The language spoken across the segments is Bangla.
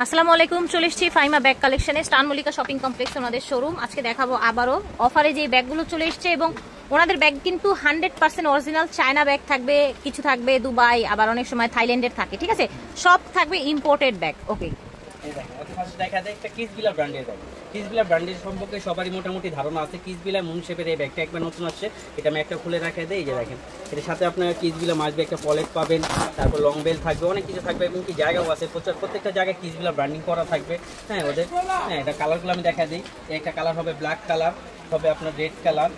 আসসালামু আলাইকুম, চলে এসেছি ফাইমা ব্যাগ কালেকশনে, স্টান মল্লিকা শপিং কমপ্লেক্স ওনাদের শোরুম। আজকে দেখাবো আবারও অফারে যে ব্যাগগুলো চলে এসেছে এবং ওনাদের ব্যাগ কিন্তু 100% অরিজিনাল চায়না ব্যাগ থাকবে, কিছু থাকবে দুবাই, আবার অনেক সময় থাইল্যান্ডের থাকে, ঠিক আছে? সব থাকবে ইম্পোর্টেড ব্যাগ। ওকে, দেখা যায় একটা কিসবিলা ব্র্যান্ডের ব্যাগ। কিসবিলা ব্র্যান্ডের সম্পর্কে সবারই মোটামুটি ধারণা আছে। কিসবিলা মুন শেপের এই ব্যাগটা একবার নতুন আসছে, এটা আমি একটা খুলে রাখা দেয়। এই যে দেখেন, এটার সাথে আপনার কিসবিলা মাসবে, একটা পলেট পাবেন, তারপর লং বেল থাকবে, অনেক কিছু থাকবে এবং কি জায়গাও আছে প্রত্যেকটা জায়গায় কিসবিলা ব্র্যান্ডিং করা থাকবে। হ্যাঁ ওদের, হ্যাঁ এটা কালারগুলো আমি দেখা দিই। একটা কালার হবে ব্ল্যাক কালার, হবে আপনার রেড কালার,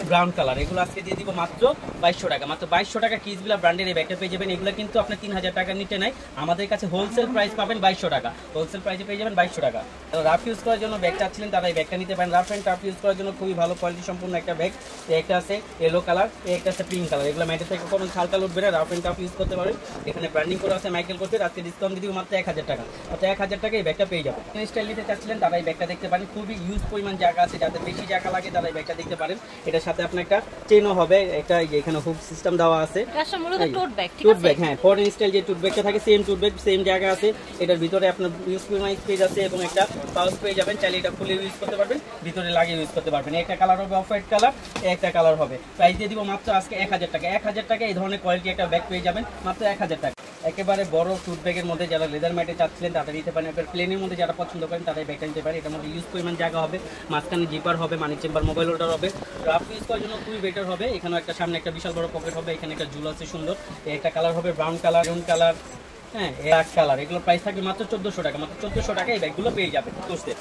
ব্রাউন কালার। এগুলো আজকে দিয়ে দিব মাত্র 2200 টাকা। মাত্র 2200 টাকা কিসবিলা ব্র্যান্ডের এই ব্যাগটা পেয়ে যাবেন। এগুলো কিন্তু আপনার 3000 টাকার নিচে নাই, আমাদের কাছে হোলসেল প্রাইস পাবেন 2200 টাকা। হোলসেল প্রাইসে পেয়ে যাবেন 2200 টাকা। রাফ ইউজ করার জন্য ব্যাগ চাচ্ছিলেন তারা এই ব্যাগটা নিতে পারেন। রাফ অ্যান্ড টাফ ইউজ করার জন্য খুবই ভালো কোয়ালিটি সম্পূর্ণ একটা ব্যাগ। একটা আছে ইয়েলো কালার, একটা আছে পিঙ্ক কালার। এগুলো ম্যাটের থেকে কোনো ছালটাল উঠবে না, রাফ অ্যান্ড টাফ ইউজ করতে পারেন। এখানে ব্র্যান্ডিং করা আছে মাইকেল কোর্সের। আজকে ডিসকাউন্ট দিয়ে দিব মাত্র 1000 টাকা। মাত্র 1000 টাকা এই ব্যাগটা পেয়ে যাবেন। স্টাইল নিতে চাচ্ছিলেন তারা এই ব্যাগটা দেখতে পারেন। খুবই ইউজ পরিমাণ জায়গা আছে, যাদের বেশি জায়গা লাগে তারা এই ব্যাগটা দেখতে পারেন। এটার সাথে আপনার একটা চেনও হবে, একটা এখানে হুক সিস্টেম দেওয়া আছে। এটা মূলত টোট ব্যাগ, ঠিক আছে? টোট ব্যাগ, হ্যাঁ ফরেন স্টাইল যে টোট ব্যাগটা থাকে সেম টোট ব্যাগ, সেম জায়গা আছে। এটার ভিতরে আপনার ইউজ পরিমাণ স্পেস আছে এবং একটা পাউচ পেয়ে যাবেন। চাইলে এটা খুলে ইউজ করতে পারবেন, ভিতরে লাগিয়ে ইউজ করতে পারবেন। একটা কালার হবে অফ হোয়াইট কালার, একটা কালার হবে। প্রাইস দিয়ে দিব মাত্র আজকে 1000 টাকা। 1000 টাকা এই ধরনের কোয়ালিটি একটা ব্যাগ পেয়ে যাবেন মাত্র 1000 টাকা। একেবারে বড় টুট ব্যাগের মধ্যে যারা লেদার ম্যাটে চাচ্ছিলেন তারা নিতে পারেন। এবার প্লেনের মধ্যে যারা পছন্দ করেন তারা এই ব্যাগটা নিতে পারেন। এটার মধ্যে ইউজ পরিমাণ জায়গা হবে, মাঝখানে জিপার হবে, মানি চেম্বার, মোবাইল হোল্ডার হবে। রাফ ইউজ করার জন্য খুবই বেটার হবে। এখানে একটা সামনে একটা বিশাল বড় পকেট হবে, এখানে একটা ঝুল আছে সুন্দর। একটা কালার হবে ব্রাউন কালার, ব্রাউন কালার, হ্যাঁ এক কালার। এগুলো প্রাইস থাকবে মাত্র 1400 টাকা। মাত্র 1400 টাকা এই ব্যাগগুলো পেয়ে যাবেন। কোর্সে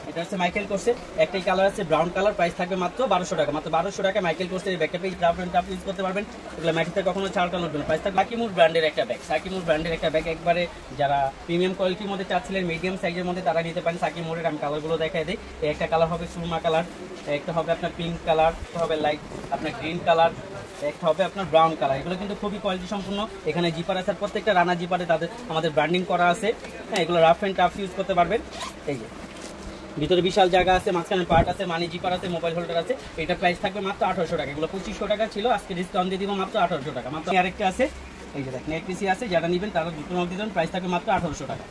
এটা হচ্ছে মাইকেল কোর্সের একটাই কালার আছে ব্রাউন কালার, প্রাইস থাকবে মাত্র 1200 টাকা। মাত্র 1200 টাকা মাইকেল কোর্সের এই ব্যাগটা পেয়ে রাফ ইউজ করতে পারবেন। এগুলো ম্যাটিতে কখনো ছাড় টান উঠবে না। প্রাইস থাকবে সাকিমুর ব্র্যান্ডের একটা ব্যাগ। সাকিমুর ব্র্যান্ডের একটা ব্যাগ একবারে যারা প্রিমিয়াম কোয়ালিটির মধ্যে চাচ্ছিলেন, মিডিয়াম সাইজের মধ্যে তারা নিতে পারেন সাকিমুরের। আমি কালারগুলো দেখাই দিই। একটা কালার হবে সুরমা কালার, একটা হবে আপনার পিঙ্ক কালার, হবে লাইট আপনার গ্রিন কালার, একটা হবে আপনার ব্রাউন কালার। এগুলো কিন্তু খুবই কোয়ালিটি সম্পূর্ণ। এখানে জিপার আছে, প্রত্যেকটা রানা জিপারে আমাদের ব্র্যান্ডিং করা আছে। হ্যাঁ এগুলো রাফ অ্যান্ড টাফ ইউজ করতে পারবেন। এই যে ভিতরে বিশাল জায়গা আছে, মাঝখানে পার্ট আছে, মানি জিপার আছে, মোবাইল হোল্ডার আছে। এটা প্রাইস থাকবে মাত্র 1800 টাকা। এগুলো 2500 টাকা ছিল, আজকে ডিসকাউন্ট দিয়ে দিব মাত্র 1800 টাকা। মাত্র আরেকটা আছে, এই যে দেখেন নেকপিসি আছে, যারা নেবেন তারা দুটো মধ্যে দেবেন। প্রাইস থাকবে মাত্র 1800 টাকা।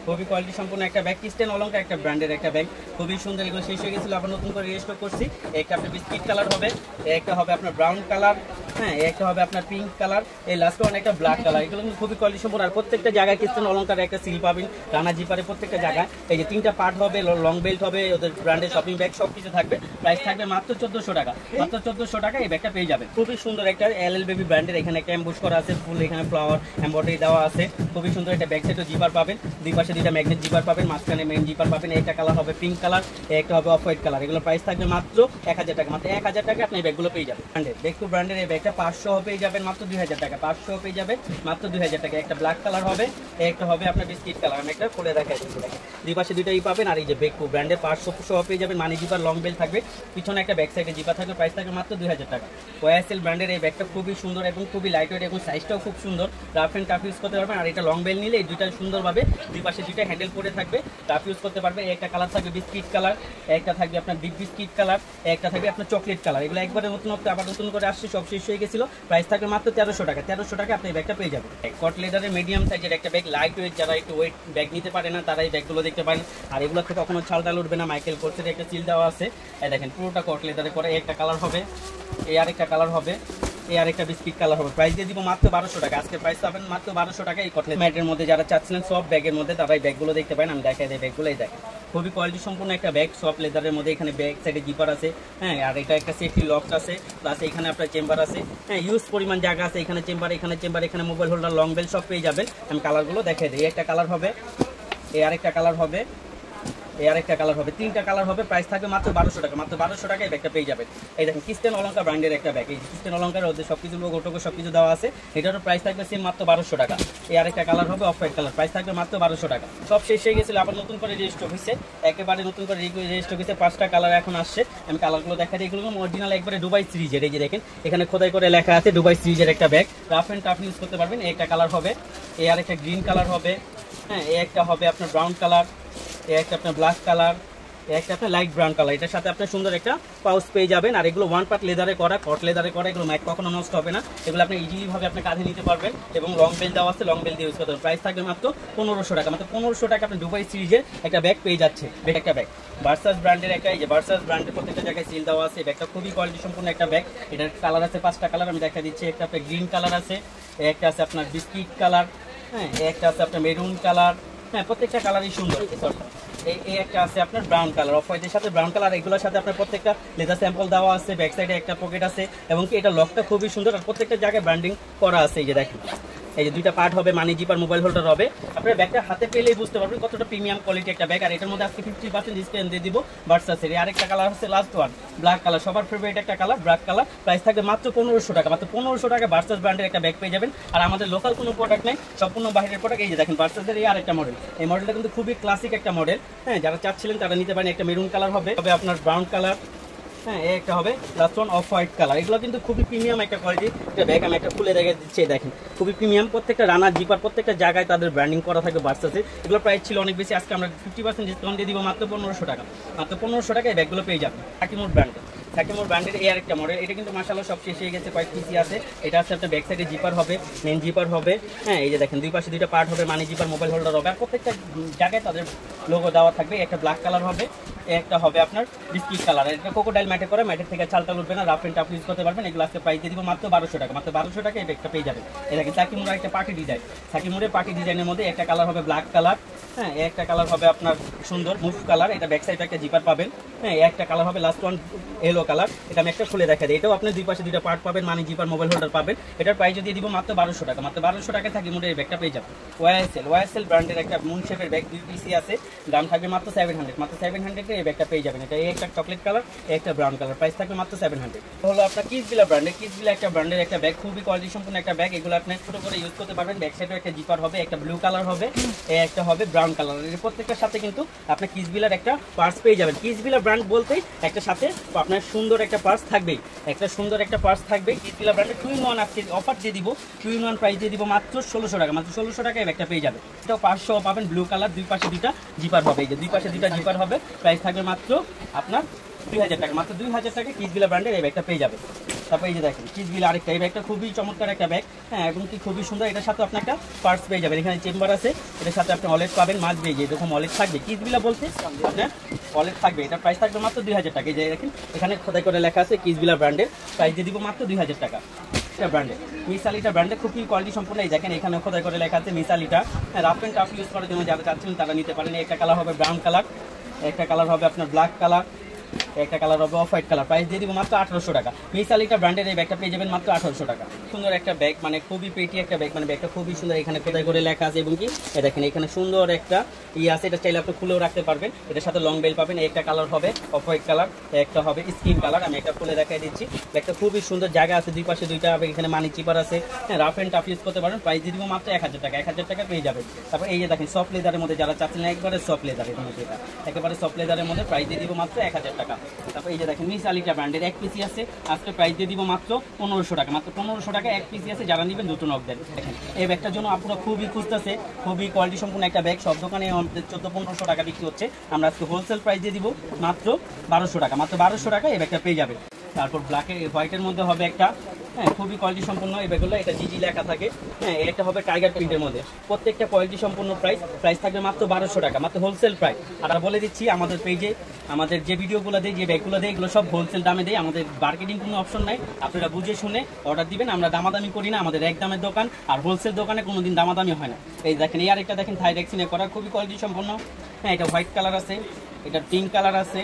খুবই কোয়ালিটি সম্পূর্ণ একটা ব্যাগ, কিস্টেন অলঙ্কার একটা ব্র্যান্ডের একটা ব্যাগ, খুবই সুন্দর। এগুলো শেষ হয়ে গেছিল, আবার নতুন করে রিস্টক করছি। একটা আপনার বিস্কিট কালার হবে, একটা হবে আপনার ব্রাউন কালার, হ্যাঁ একটা হবে আপনার পিঙ্ক কালার, এই লাস্ট ওয়ান একটা ব্ল্যাক কালার। এগুলো কিন্তু খুবই কোয়ালিটি সম্পূর্ণ। আর প্রত্যেকটা জায়গায় কিস্টেন অলঙ্কার একটা সিল পাবেন, রানা জিপারে প্রত্যেকটা জায়গায়। এই যে 3টা পার্ট হবে, লং বেল্ট হবে, ওদের ব্র্যান্ডের শপিং ব্যাগ সব কিছু থাকবে। প্রাইস থাকবে মাত্র 1400 টাকা। মাত্র 1400 টাকা এই ব্যাগটা পেয়ে যাবেন। খুবই সুন্দর একটা এলএল বেবি ব্র্যান্ডের। এখানে একটা এমবুশ করা আছে, ফুল এখানে ফ্লাওয়ার এমব্রয়ডারি দেওয়া আছে। খুবই সুন্দর একটা ব্যাগ সেটও জিপার পাবেন, দুই পাশে 2টা ম্যাগনেট জিপার পাবেন, মাঝখানে মেইন জিপার পাবেন। একটা কালার হবে পিঙ্ক কালার, একটা হবে অফ হোয়াইট কালার। এগুলো প্রাইস থাকবে মাত্র 1000 টাকা। মাত্র 1000 টাকা আপনি এই ব্যাগগুলো পেয়ে যাবেন। বেকু ব্র্যান্ডের এই ব্যাগটা 500 পেয়ে যাবেন মাত্র 2000 টাকা। 500 পেয়ে যাবেন মাত্র 2000 টাকা। একটা ব্ল্যাক কালার হবে, একটা হবে আপনার বিস্কিট কালার। আমি একটা খুলে দেখাই দিচ্ছি, দেখেন দুই পাশে 2টাই পাবেন। আর এই যে বেকু ব্র্যান্ডের 500 পেয়ে যাবেন, মানি জিপার, লং বেল থাকবে, পিছনে একটা ব্যাক সাইডে জিপার থাকবে। প্রাইস থাকবে মাত্র 2000 টাকা। ওয়াইএসএল ব্র্যান্ডের এই ব্যাগটা খুবই সুন্দর এবং খুবই লাইট ওয়েট এবং সাইজটাও খুব সুন্দর। রাফ অ্যান্ড টাফ ইউজ করতে পারবেন। আর এটা লং বেল নিলে এই দুইটা সুন্দরভাবে দুই পাশে 2টা হ্যান্ডেল করে থাকবে, টাফ ইউজ করতে পারবে। একটা কালার থাকবে বিস্কিট কালার, একটা থাকবে আপনার ডিপ বিস্কিট কালার, একটা থাকবে আপনার চকলেট কালার। এগুলো একবারে নতুনত্ব, আবার নতুন করে আসছে, সব শেষ হয়ে গেছিল। প্রাইস থাকবে মাত্র 1300 টাকা। 1300 টাকা আপনি এই ব্যাগটা পেয়ে যাবেন। কট লেদারের মিডিয়াম সাইজের একটা ব্যাগ, লাইট ওয়েট, যারা একটু ওয়েট ব্যাগ নিতে পারে না তারা এই ব্যাগগুলো দেখতে পারেন। আর এগুলো থেকে কখনো ছাল ডাল উঠবে না, মাইকেল কোর্সের একটা সিল দেওয়া আছে। এই দেখেন পুরোটা কট লেদারে করে। একটা কালার হবে, এই আরেকটা কালার হবে, এই আরেকটা বিস্কিট কালার হবে। প্রাইস দিয়ে দিব মাত্র 1200 টাকা। আজকে প্রাইস পাবেন মাত্র 1200 টাকা। এই কটলেট ম্যাটের মধ্যে যারা চাচ্ছিলেন সব ব্যাগের মধ্যে তারা এই ব্যাগগুলো দেখতে পারেন। আমি দেখাই দিই ব্যাগগুলোই দেখেন, খুবই কোয়ালিটি সম্পূর্ণ একটা ব্যাগ, সফট লেদারের মধ্যে। এখানে ব্যাগ সাইডে জিপার আছে, হ্যাঁ আর এটা একটা সেফটি লক আছে, প্লাস এখানে আপনার চেম্বার আছে। হ্যাঁ ইউজ পরিমাণ জায়গা আছে, এখানে চেম্বার, এখানে চেম্বার, এখানে মোবাইল হোল্ডার, লং বেল সব পেয়ে যাবেন। আমি কালারগুলো দেখাই দিই। একটা কালার হবে, এই আরেকটা কালার হবে, এই আরেকটা কালার হবে, 3টা কালার হবে। প্রাইস থাকবে মাত্র 1200 টাকা। মাত্র 1200 টাকা এই ব্যাগটা পেয়ে যাবেন। এই দেখেন কিস্টেন অলঙ্কার ব্র্যান্ডের একটা ব্যাগ। এই কিস্টেন অলঙ্কার ওদের সবকিছু লোগো টোগো সবকিছু দেওয়া আছে। এটারও প্রাইস থাকবে সেম মাত্র 1200 টাকা। এই আরেকটা কালার হবে অফ হোয়াইট কালার, প্রাইস থাকবে মাত্র 1200 টাকা। সব শেষ হয়ে গেছিল, আবার নতুন করে রেজিস্টার হয়েছে, একেবারে নতুন করে রেজিস্টার হয়েছে। 5টা কালার এখন আসছে। আমি কালারগুলো দেখা দিই। এগুলো অরিজিনাল একবারে দুবাই সিরিজের। এই যে দেখেন এখানে খোদাই করে লেখা আছে দুবাই সিরিজের একটা bag, rough and tough use করতে পারবেন। এই একটা কালার হবে, এই আরেকটা গ্রিন কালার হবে, হ্যাঁ এই একটা হবে আপনার ব্রাউন কালার, এই একটা আপনার ব্ল্যাক কালার, একটা আপনার লাইট ব্রাউন কালার, এটার সাথে আপনার সুন্দর একটা পাউচ পেয়ে যাবেন। আর এগুলো ওয়ান পার্ট লেদারে করা, কট লেদারে করা, এগুলো ম্যাট কখনো নষ্ট হবে না। এগুলো আপনি ইজিলি ভাবে আপনি কাঁধে নিতে পারবেন এবং লং বেল দেওয়া আছে, লং বেল দিয়ে ইউজ করতে পারবেন। প্রাইস থাকবে মাত্র 1500 টাকা। মাত্র 1500 টাকা আপনি দুবাই সিরিজের একটা ব্যাগ পেয়ে যাচ্ছে। একটা ব্যাগ ভার্সাস ব্র্যান্ডের একটা, এই যে ভার্সাস ব্র্যান্ডের প্রত্যেকটা জায়গায় সিল দেওয়া আছে। ব্যাগটা খুবই কোয়ালিটি সম্পূর্ণ একটা ব্যাগ। এটার কালার আছে 5টা কালার, আমি দেখা দিচ্ছি। একটা আপনার গ্রিন কালার আছে, একটা আছে আপনার বিস্কিট কালার, হ্যাঁ, একটা আছে আপনার মেরুন কালার, হ্যাঁ, প্রত্যেকটা কালারই সুন্দর। এই একটা আছে আপনার ব্রাউন কালার, অফ হোয়াইটের সাথে ব্রাউন কালার। এগুলোর সাথে আপনার প্রত্যেকটা লেদার স্যাম্পল দেওয়া আছে, ব্যাক সাইডে একটা পকেট আছে এবং কি এটা লকটা খুবই সুন্দর আর প্রত্যেকটা জায়গায় ব্র্যান্ডিং করা আছে। এই যে দেখেন, এই যে দুইটা পার্ট হবে, মানি জিপার মোবাইল হোল্ডার হবে। আপনার ব্যাগটা হাতে পেলেই বুঝতে পারবেন কতটা প্রিমিয়াম কোয়ালিটি একটা ব্যাগ। আর এটার মধ্যে আজকে 50% ডিসকাউন্ট দিয়ে দিব ভার্সাসের। আরেকটা কালার হচ্ছে লাস্ট ওয়ান, ব্ল্যাক কালার, সবার ফেভারিট একটা কালার, ব্ল্যাক কালার। প্রাইস থাকবে মাত্র 1500 টাকা। মাত্র 1500 টাকা ভার্সাস ব্র্যান্ডের একটা ব্যাগ পেয়ে যাবেন। আর আমাদের লোকাল কোনো প্রোডাক্ট নেই, সম্পূর্ণ বাইরের প্রোডাক্ট। এই যে দেখেন ভার্সাসের এই আরেকটা মডেল, এই মডেলটা কিন্তু খুবই ক্লাসিক একটা মডেল। হ্যাঁ, যারা চাচ্ছিলেন তারা নিতে পারেন। একটা মেরুন কালার হবে, আপনার ব্রাউন কালার, হ্যাঁ, একটা হবে last one off white colour. এগুলো কিন্তু খুবই প্রিমিয়াম একটা কোয়ালিটি একটা ব্যাগ। আমি একটা খুলে দেখে দিচ্ছি, দেখেন খুবই প্রিমিয়াম। প্রত্যেকটা রানার জিপার প্রত্যেকটা জায়গায় তাদের ব্র্যান্ডিং করা থাকবে ভার্সাসে। এগুলো প্রাইস ছিল অনেক বেশি, আজকে আমরা 50% ডিসকাউন্ট দিয়ে দিব মাত্র 1500 টাকা। মাত্র 1500 টাকায় এই ব্যাগগুলো পেয়ে যাবেন সাকিমুর ব্র্যান্ডে। সাকিমুর ব্র্যান্ডের এই আরেকটা মডেল, এটা কিন্তু মাশাআল্লাহ সব শেষ হয়ে গেছে, কয়েক পিসি আছে। এটা আছে আপনার ব্যাক সাইডে জিপার হবে, মেন জিপার হবে, হ্যাঁ, এই যে দেখেন দুই পাশে দুইটা পার্ট হবে, মানি জিপার মোবাইল হোল্ডার হবে। আর প্রত্যেকটা জায়গায় তাদের লোগো দেওয়া থাকবে। একটা ব্ল্যাক কালার হবে, একটা হবে আপনার বিস্কিট কালার। এটা কোকোডাইল ম্যাটে করে, ম্যাটের থেকে চালটা উঠবে না, রাফ এন্ড টাফ ইউজ করতে পারবেন। এগুলো আজকে প্রাইস দিয়ে দিব মাত্র 1200 টাকা। মাত্র 1200 টাকা এই ব্যাগটা পেয়ে যাবেন। এটা দেখেন সাকিমুরের একটা পার্টি ডিজাইন, সাকিমুরের পার্টি ডিজাইনের মধ্যে একটা কালার হবে ব্ল্যাক কালার, হ্যাঁ, একটা কালার হবে আপনার সুন্দর মুভ কালার। এটা ব্যাক সাইডে একটা জিপার পাবেন, হ্যাঁ, একটা কালার হবে লাস্ট ওয়ান ইয়েলো কালার। এটা আমি একটা খুলে দেখা দিই। এটাও আপনি দুই পাশে দুইটা পার্ট পাবেন, মানি জিপার মোবাইল হোল্ডার পাবেন। এটার প্রাইস দিয়ে দিব মাত্র 1200 টাকা। মাত্র 1200 টাকায় সাকিমুরের এই ব্যাগটা পেয়ে যাবেন। ওয়াইএসএল ব্র্যান্ডের একটা মুন শেপের ব্যাগ, 2 পিসি আছে, দাম থাকবে মাত্র 700। মাত্র 700 এ এই ব্যাগটা পেয়ে যাবেন। এটা একটা চকলেট কালার, একটা ব্রাউন কালার, প্রাইস থাকবে মাত্র 700। হলো আপনার কিসবিলা ব্র্যান্ডের, কিসবিলা একটা ব্র্যান্ডের একটা ব্যাগ, খুবই কোয়ালিটি সম্পন্ন একটা ব্যাগ। এগুলো আপনি ছোট করে ইউজ করতে পারবেন। ব্যাক সাইডে একটা জিপার হবে, একটা ব্লু কালার হবে, একটা হবে ব্রাউন কালার। এর প্রত্যেকটার সাথে কিন্তু আপনি কিসবিলার একটা পার্স পেয়ে যাবেন। কিসবিলা ব্র্যান্ড বলতেই একটা সাথে আপনার সুন্দর একটা পার্স থাকবেই, একটা সুন্দর একটা পার্স থাকবে। কিসবিলা ব্র্যান্ডের 2-in-1 আজকে অফার দিয়ে দিব, 2-in-1 প্রাইস দিয়ে দিব মাত্র 1600 টাকা। মাত্র 1600 টাকায় এই ব্যাগটা পেয়ে যাবে। এটাও 500 পাবেন, ব্লু কালার, দুই পাশে দুইটা জিপার হবে। এই যে দুই পাশে দুইটা জিপার হবে, প্রাইস থাকবে মাত্র আপনার 2000 টাকা। মাত্র 2000 টাকা কিসবিলা ব্র্যান্ডের এই ব্যাগটা পেয়ে যাবে। তারপর এই যে দেখেন কিসবিলা আরেকটা, এই ব্যাগটা খুবই চমৎকার একটা ব্যাগ, হ্যাঁ, এবং কি খুবই সুন্দর। এটার সাথে আপনার একটা পার্স পেয়ে যাবেন। এখানে চেম্বার আছে, এটার সাথে আপনি ওয়ালেট পাবেন, মাছ বেয়ে এরকম ওয়ালেট থাকবে। কিসবিলা বলতে আপনার ওয়ালেট থাকবে। এটা প্রাইস থাকবে মাত্র 2000 টাকা। এই যে দেখেন এখানে খোদাই করে লেখা আছে কিসবিলা ব্র্যান্ডের, প্রাইস দিয়ে দিব মাত্র 2000 টাকা। এটা ব্র্যান্ডের মিসালিটা ব্র্যান্ডের খুবই কোয়ালিটি সম্পূর্ণ। এই দেখেন এখানে খোদাই করে লেখা আছে মিসালিটা, রাফ এন্ড টাফ ইউজ করার জন্য যারা চাচ্ছিলেন তারা নিতে পারেন। একটা কালার হবে ব্রাউন কালার, একটা কালার হবে আপনার ব্ল্যাক কালার, একটা কালার হবে অফ হোয়াইট কালার। প্রাইস দিয়ে দিব মাত্র 1800 টাকা। মিসালিটা ব্র্যান্ডের এই ব্যাগটা পেয়ে যাবেন মাত্র 1800 টাকা। সুন্দর একটা ব্যাগ, মানে খুবই পেটি একটা ব্যাগ, মানে ব্যাগটা খুবই সুন্দর। এখানে খোদাই করে লেখা আছে এবং কি দেখেন এখানে সুন্দর একটা আছে, এটা চাইলে আপনি খুলেও রাখতে পারবেন। এটার সাথে লং বেল পাবেন। একটা কালার হবে অফ হোয়াইট কালার, একটা হবে স্কিন কালার। আমি একটা খুলে দেখাই দিচ্ছি। ব্যাগটা খুবই সুন্দর, জায়গা আছে দুই পাশে দুইটা, এখানে মানি চিপার আছে, হ্যাঁ, রাফ এন্ড টাফ ইউজ করতে পারেন। প্রাইস দিয়ে দিব মাত্র 1000 টাকা। 1000 টাকা পেয়ে যাবেন। তারপর এই যে দেখেন সফট লেদারের মধ্যে যারা চাচ্ছিলেন একবারে সফট লেদারের মধ্যে, এটা একেবারে সফট লেদারের মধ্যে, প্রাইস দিয়ে দিব মাত্র 1000 টাকা। তারপর এই যে দেখেন মিসালিটা ব্র্যান্ডের এক পিসি আছে, আজকে প্রাইস দিয়ে দিব মাত্র 1500 টাকা। মাত্র 1500 টাকা এক পিসি আছে, যারা নেবেন দুটো নক দেন। দেখেন এই ব্যাগটার জন্য আপনারা খুবই খুঁজতেছে, খুবই কোয়ালিটি সম্পূর্ণ একটা ব্যাগ। সব দোকানে 1400-1500 টাকা বিক্রি হচ্ছে, আমরা আজকে হোলসেল প্রাইস দিয়ে দিব মাত্র 1200 টাকা। মাত্র 1200 টাকা এই ব্যাগটা পেয়ে যাবে। তারপর ব্ল্যাকের হোয়াইটের মধ্যে হবে একটা, হ্যাঁ, খুবই কোয়ালিটি সম্পূর্ণ এই ব্যাগগুলো। এটা জিজি লেখা থাকে, হ্যাঁ, এটা হবে টাইগার প্রিন্টের মধ্যে। প্রত্যেকটা কোয়ালিটি সম্পূর্ণ প্রাইস থাকবে মাত্র 1200 টাকা। মাত্র হোলসেল প্রাইস। আর বলে দিচ্ছি আমাদের পেজে আমাদের যে ভিডিওগুলো দেয়, যে ব্যাগগুলো দেয়, এগুলো সব হোলসেল দামে দেয়। আমাদের মার্কেটিং কোনো অপশন নাই, আপনারা বুঝে শুনে অর্ডার দিবেন। আমরা দামাদামি করি না, আমাদের এক দামের দোকান। আর হোলসেল দোকানে কোনোদিন দামাদামি হয় না। এই দেখেন এই আরেকটা দেখেন থাইরেক্সিনে করা, খুবই কোয়ালিটি সম্পন্ন, হ্যাঁ, এটা হোয়াইট কালার আছে, এটা পিঙ্ক কালার আছে,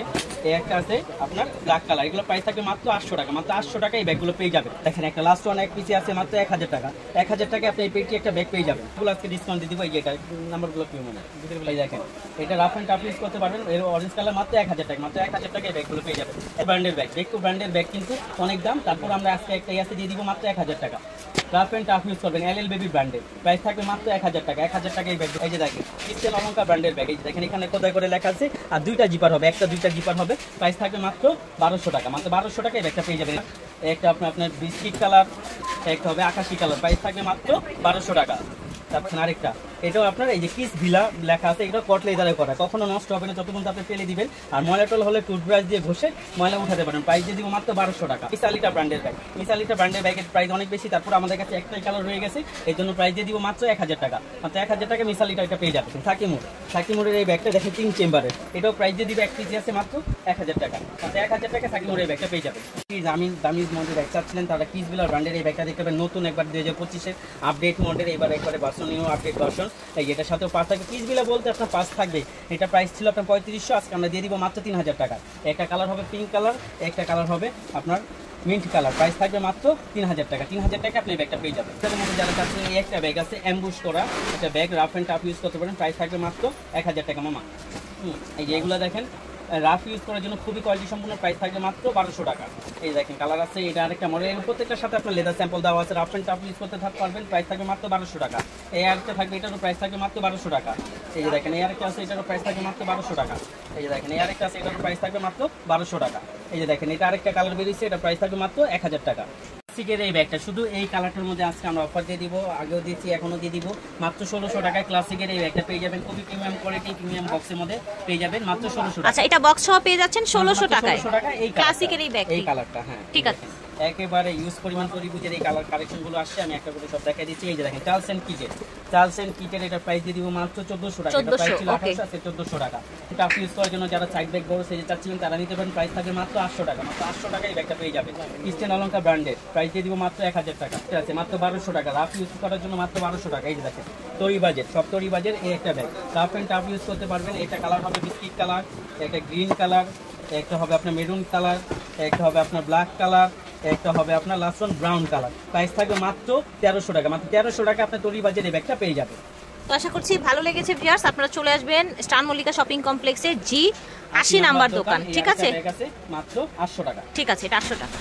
একটা আছে আপনার ব্ল্যাক কালার। এগুলো প্রাইস থাকবে মাত্র 800 টাকা। মাত্র 800 টাকা এই ব্যাগগুলো পেয়ে যাবেন। দেখেন একটা লাস্ট ওয়ান এক পিসি আছে মাত্র 1000 টাকা। 1000 টাকা আপনি এই পেটি একটা ব্যাগ পেয়ে যাবেন। এগুলো আজকে ডিসকাউন্ট দিয়ে দিব। এই যে এটা নাম্বারগুলো কি মনে হয় দেখেন, এটা রাফ এন্ড টাফ ইউজ করতে পারবেন। এর অরেঞ্জ কালার মাত্র 1000 টাকা। মাত্র 1000 টাকা এই ব্যাগগুলো পেয়ে যাবেন। ব্র্যান্ডের ব্যাগ, দেখো ব্র্যান্ডের ব্যাগ কিন্তু অনেক দাম। তারপর আমরা আজকে একটা আছে দিয়ে দিব মাত্র 1000 টাকা। রাফ এন্ড টাফ ইউজ করবেন, এলএল বেবি ব্র্যান্ডের, প্রাইস থাকবে মাত্র 1000 টাকা। 1000 টাকা এই ব্যাগ। এই যে দেখেন ক্রিস্টাল অলঙ্কার ব্র্যান্ডের ব্যাগ। এই যে দেখেন এখানে খোদাই করে লেখা আছে, আর দুইটা জিপার হবে, একটা দুইটা জিপার হবে। প্রাইস থাকবে মাত্র 1200 টাকা। মাত্র 1200 টাকা এই ব্যাগটা পেয়ে যাবেন। একটা আপনার বিস্কিট কালার, একটা হবে আকাশি কালার, প্রাইস থাকবে মাত্র 1200 টাকা। তারপর আরেকটা, এটাও আপনার এই যে কিস ভিলা লেখা আছে, এটা কট লেদারে করা, কখনো নষ্ট হবে না যতক্ষণ আপনি ফেলে দিবেন। আর ময়লা টল হলে টুথব্রাশ দিয়ে ঘষে ময়লা উঠাতে পারেন। প্রাইস দিয়ে দিব মাত্র 1200 টাকা। মিসালিটা ব্র্যান্ডের ব্যাগ, মিসালিটা ব্র্যান্ডের ব্যাগের প্রাইস অনেক বেশি, তারপর আমাদের কাছে একটাই কালার রয়ে গেছে, এই জন্য প্রাইস দিয়ে দিব মাত্র 1000 টাকা। মাত্র 1000 টাকা মিসালিটা এটা পেয়ে যাবেন। সাকিমুরের এই ব্যাগটা দেখেন 3 চেম্বারের, এটাও প্রাইস দিয়ে দিব এক পিস আছে মাত্র 1000 টাকা। মাত্র 1000 টাকা সাকিমুরের এই ব্যাগটা পেয়ে যাবেন। দামি মডেল ব্যাগ চাচ্ছিলেন তারা কিস ভিলা ব্র্যান্ডের এই ব্যাগটা দেখতে পাবেন, নতুন একবার 2025-এর আপডেট মডেল, এবার একবারে ভার্সন নিউ আপডেট ভার্সন। এই এটার সাথেও পাঁচ থাকবে, কিস ভিলা বলতে আপনার পাঁচ থাকবে। এটা প্রাইস ছিল আপনার 3500, আজকে আমরা দিয়ে দিব মাত্র 3000 টাকা। একটা কালার হবে পিঙ্ক কালার, একটা কালার হবে আপনার মিন্ট কালার, প্রাইস থাকবে মাত্র 3000 টাকা। 3000 টাকা আপনি ব্যাগটা পেয়ে যাবেন। তার মধ্যে যারা চাচ্ছেন এই একটা ব্যাগ আছে অ্যাম্বুশ করা, একটা bag rough and tough use করতে পারেন, প্রাইস থাকবে মাত্র 1000 টাকা মামা। এই যে এগুলো দেখেন রাফ ইউজ করার জন্য খুবই কোয়ালিটি সম্পূর্ণ, প্রাইস থাকবে মাত্র 1200 টাকা। এই দেখেন কালার আছে, এটা আরেকটা মডেল, প্রত্যেকটার সাথে আপনার লেদার স্যাম্পল দেওয়া আছে, রাফ অ্যান্ড টাফ ইউজ করতে পারবেন, প্রাইস থাকবে মাত্র 1200 টাকা। এই আরেকটা থাকবে, এটারও প্রাইস থাকবে মাত্র 1200 টাকা। এই যে দেখেন এই আরেকটা আছে, এটারও প্রাইস থাকবে মাত্র 1200 টাকা। এই যে দেখেন এই আরেকটা আছে, এটারও প্রাইস থাকবে মাত্র 1200 টাকা। এই যে দেখেন এটা আরেকটা কালার বেরিয়েছে, এটা প্রাইস থাকবে মাত্র 1000 টাকা। ক্লাসিকের এই ব্যাগটা শুধু এই কালারটার মধ্যে আজকে আমরা অফার দিয়ে দিব, আগেও দিয়েছি এখনো দিয়ে দিব, মাত্র 1600 টাকায় ক্লাসিকের এই ব্যাগটা পেয়ে যাবেন। খুবই প্রিমিয়াম কোয়ালিটি, প্রিমিয়াম বক্সের মধ্যে পেয়ে যাবেন মাত্র 1600 টাকা। আচ্ছা, এটা বক্স সহ পেয়ে যাচ্ছেন 1600 টাকায়। 1600 টাকা এই ক্লাসিকের এই ব্যাগ, এই কালারটা। হ্যাঁ ঠিক আছে, একেবারে ইউজ পরিমাণ তরিবুজের এই কালার কালেকশনগুলো আসছে, আমি একটা করে সব দেখাই দিচ্ছি। এই যে দেখেন চার্লস এন্ড কিটের এটা প্রাইস দিয়ে দিব মাত্র 1400 টাকা। এটা প্রাইস ছিল 1800, আছে 1400 টাকা। এটা আপনি ইউজ করার জন্য যারা সাইড ব্যাগ বড় সাইজে চাচ্ছিলেন তারা নিতে পারেন, প্রাইস থাকবে মাত্র 800 টাকা। মাত্র 800 টাকায় এই ব্যাগটা পেয়ে যাবেন। ক্রিস্টিয়ান অলঙ্কার ব্র্যান্ডের, প্রাইস দিয়ে দিব মাত্র 1000 টাকা। ঠিক আছে, মাত্র 1200 টাকা। রাফ ইউজ করার জন্য মাত্র 1200 টাকা। এই যে দেখেন তরিবাজের, সব তরিবাজের এই একটা bag, rough and tough use করতে পারবেন। এটা কালার হবে বিস্কিট কালার, একটা গ্রিন কালার, একটা হবে আপনার মেরুন কালার, একটা হবে আপনার ব্ল্যাক কালার, একটা হবে আপনার last one brown colour. Price থাকবে মাত্র 1300 টাকা। মাত্র 1300 টাকা আপনার তরিবাজের এই ব্যাগটা পেয়ে যাবেন। তো আশা করছি ভালো লেগেছে ভিউয়ার্স, আপনারা চলে আসবেন স্টার মল্লিকা শপিং কমপ্লেক্সে G80 নাম্বার দোকান। ঠিক আছে, মাত্র 800 টাকা। ঠিক আছে, এটা 800 টাকা।